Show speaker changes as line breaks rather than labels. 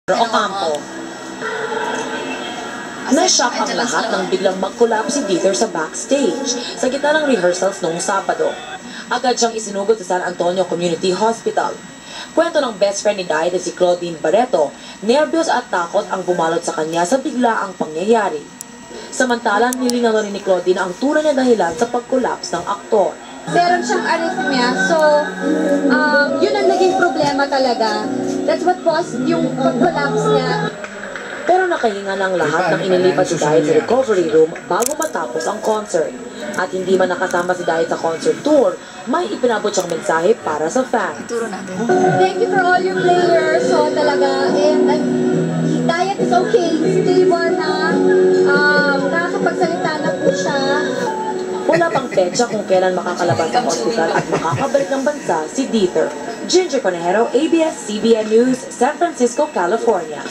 Ocampo. Na-shock ang lahat nang biglang mag-collapse si Dieter sa backstage sa gitna ng rehearsals noong Sabado. Agad siyang isinugod sa San Antonio Community Hospital. Kwento ng best friend ni Dieter si Claudine Barreto, nervyos at takot ang bumalot sa kanya sa biglaang pangyayari. Samantalang nilinaw rin ni Claudine ang tunay na dahilan sa pag-collapse ng aktor.
Meron siyang arrhythmia, so yun ang naging problema talaga. That's what caused yung pag-collapse niya.
Pero nakahinga ng lahat ng inilipat si Dayet sa recovery room bago matapos ang concert. At hindi man nakasama si Dayet sa concert tour, may ipinabot siyang mensahe para sa fans.
Thank you for all your players. So talaga, and Dayet is okay, stable na, nakakapagsalita na po siya.
Wala pang petsa kung kailan makakalabas ng ospital at makakabalik ng bansa si Dieter. Ginger Conejero, ABS-CBN News, San Francisco, California.